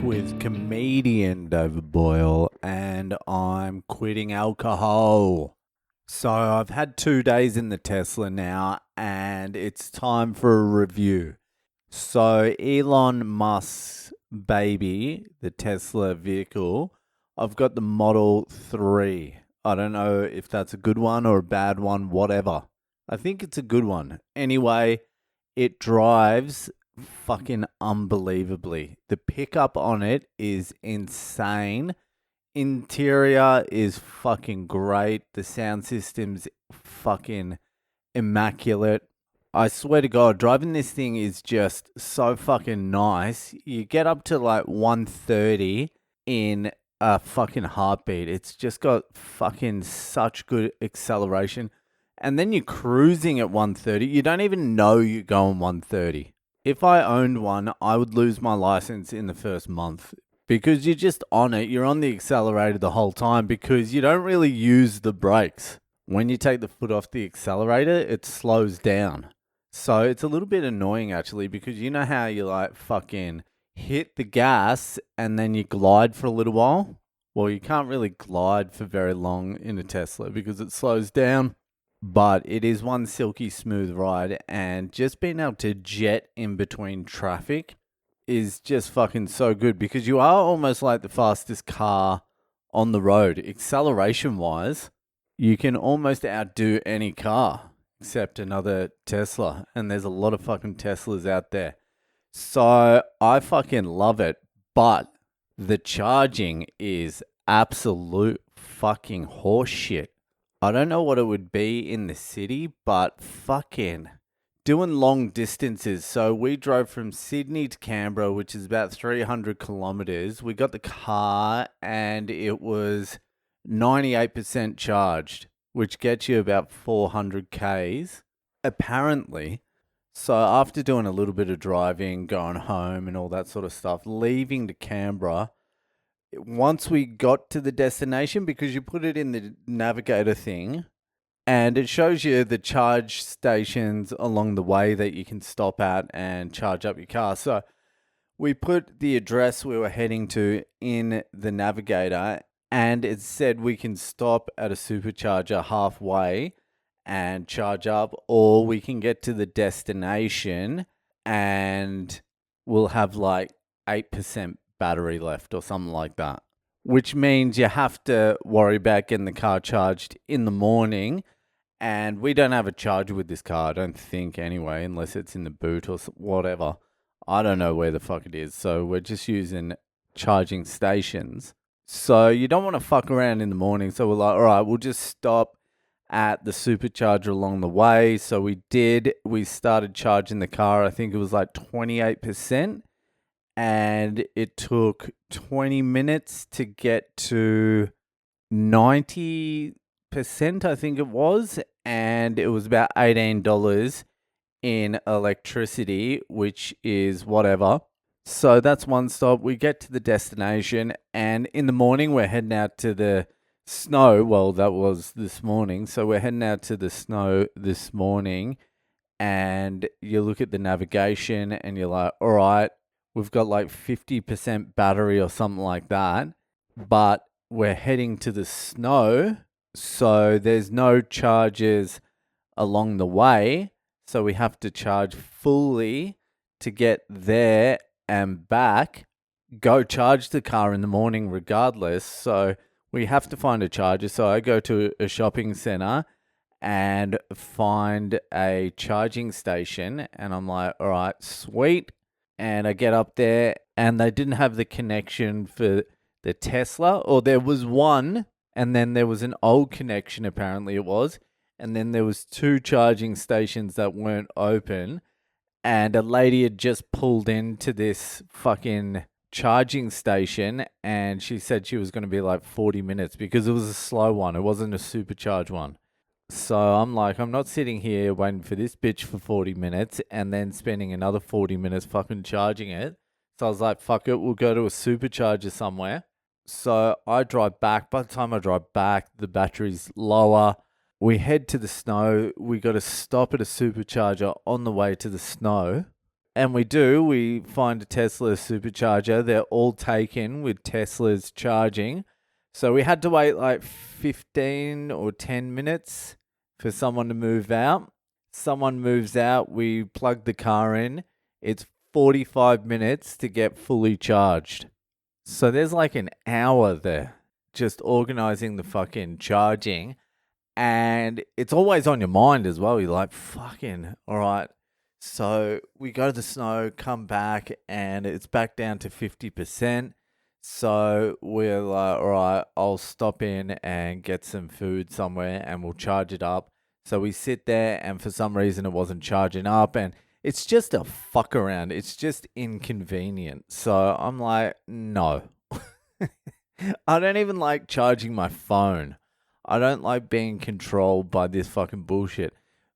back with comedian David Boyle, and I'm quitting alcohol. So I've had 2 days in the Tesla now, and it's time for a review. So Elon Musk's baby, the Tesla vehicle, I've got the Model 3. I don't know if that's a good one or a bad one, whatever. I think it's a good one. Anyway, it drives fucking unbelievably. The pickup on it is insane. Interior is fucking great. The sound system's fucking immaculate. I swear to God, driving this thing is just so fucking nice. You get up to like 130 in a fucking heartbeat. It's just got fucking such good acceleration. And then you're cruising at 130. You don't even know you're going 130. If I owned one, I would lose my license in the first month because you're just on it. You're on the accelerator the whole time because you don't really use the brakes. When you take the foot off the accelerator, it slows down. So it's a little bit annoying actually because you know how you like fucking hit the gas and then you glide for a little while? Well, you can't really glide for very long in a Tesla because it slows down. But it is one silky smooth ride, and just being able to jet in between traffic is just fucking so good because you are almost like the fastest car on the road. Acceleration wise, you can almost outdo any car except another Tesla, and there's a lot of fucking Teslas out there. So I fucking love it, but the charging is absolute fucking horseshit. I don't know what it would be in the city, but fucking doing long distances. So we drove from Sydney to Canberra, which is about 300 kilometers. We got the car and it was 98% charged, which gets you about 400 Ks, apparently. So after doing a little bit of driving, going home and all that sort of stuff, leaving to Canberra, once we got to the destination, because you put it in the navigator thing and it shows you the charge stations along the way that you can stop at and charge up your car. So we put the address we were heading to in the navigator and it said we can stop at a supercharger halfway and charge up, or we can get to the destination and we'll have like 8% battery left or something like that, which means you have to worry about getting the car charged in the morning. And we don't have a charger with this car, I don't think, anyway, unless it's in the boot or whatever. I don't know where the fuck it is. So we're just using charging stations. So you don't want to fuck around in the morning. So we're like, all right, we'll just stop at the supercharger along the way. So we did. We started charging the car. I think it was like 28%. And it took 20 minutes to get to 90%, I think it was. And it was about $18 in electricity, which is whatever. So that's one stop. We get to the destination. And in the morning, we're heading out to the snow. Well, that was this morning. So we're heading out to the snow this morning. And you look at the navigation and you're like, all right, we've got like 50% battery or something like that, but we're heading to the snow, so there's no charges along the way, so we have to charge fully to get there and back, go charge the car in the morning regardless, so we have to find a charger. So I go to a shopping center and find a charging station, and I'm like, all right, sweet. And I get up there and they didn't have the connection for the Tesla, or there was one and then there was an old connection, apparently it was. And then there was two charging stations that weren't open, and a lady had just pulled into this fucking charging station and she said she was going to be like 40 minutes because it was a slow one. It wasn't a supercharged one. So I'm like, I'm not sitting here waiting for this bitch for 40 minutes and then spending another 40 minutes fucking charging it. So I was like, fuck it, we'll go to a supercharger somewhere. So I drive back. By the time I drive back, the battery's lower. We head to the snow. We got to stop at a supercharger on the way to the snow. And we find a Tesla supercharger. They're all taken with Teslas charging. So we had to wait like 15 or 10 minutes for someone to move out. Someone moves out, we plug the car in. It's 45 minutes to get fully charged. So there's like an hour there just organizing the fucking charging. And it's always on your mind as well. You're like, fucking, all right. So we go to the snow, come back, and it's back down to 50%. So we're like, all right, I'll stop in and get some food somewhere and we'll charge it up. So we sit there, and for some reason it wasn't charging up, and it's just a fuck around. It's just inconvenient. So I'm like, no. I don't even like charging my phone. I don't like being controlled by this fucking bullshit.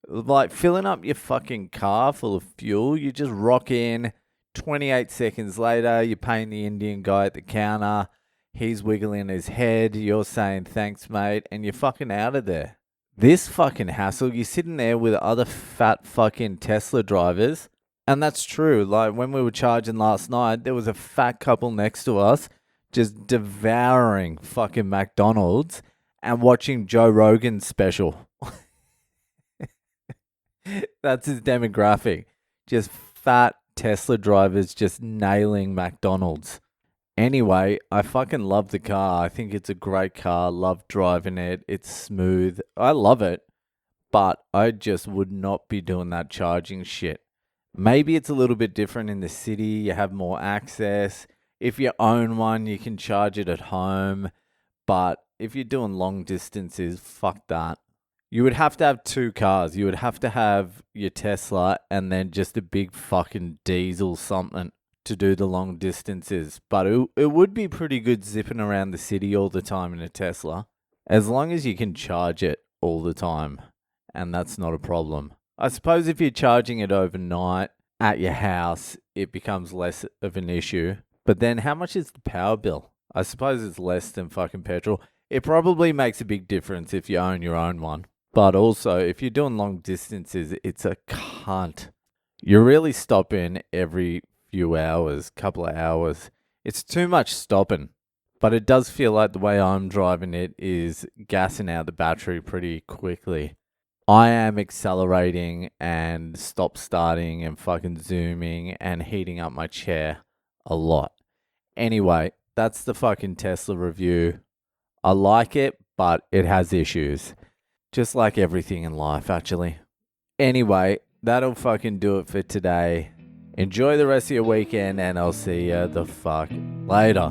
Like filling up your fucking car full of fuel, you just rock in. 28 seconds later, you're paying the Indian guy at the counter. He's wiggling his head. You're saying thanks, mate, and you're fucking out of there. This fucking hassle, you're sitting there with other fat fucking Tesla drivers. And that's true. Like when we were charging last night, there was a fat couple next to us just devouring fucking McDonald's and watching Joe Rogan's special. That's his demographic. Just fat Tesla drivers just nailing McDonald's. Anyway, I fucking love the car. I think it's a great car. Love driving it. It's smooth. I love it. But I just would not be doing that charging shit. Maybe it's a little bit different in the city. You have more access. If you own one, you can charge it at home. But if you're doing long distances, fuck that. You would have to have two cars. You would have to have your Tesla and then just a big fucking diesel something to do the long distances. But it would be pretty good zipping around the city all the time in a Tesla, as long as you can charge it all the time. And that's not a problem. I suppose if you're charging it overnight at your house, it becomes less of an issue. But then how much is the power bill? I suppose it's less than fucking petrol. It probably makes a big difference if you own your own one. But also, if you're doing long distances, it's a cunt. You're really stopping every few hours, couple of hours. It's too much stopping. But it does feel like the way I'm driving it is gassing out the battery pretty quickly. I am accelerating and stop starting and fucking zooming and heating up my chair a lot. Anyway, that's the fucking Tesla review. I like it, but it has issues. Just like everything in life, actually. Anyway, that'll fucking do it for today. Enjoy the rest of your weekend, and I'll see you the fuck later.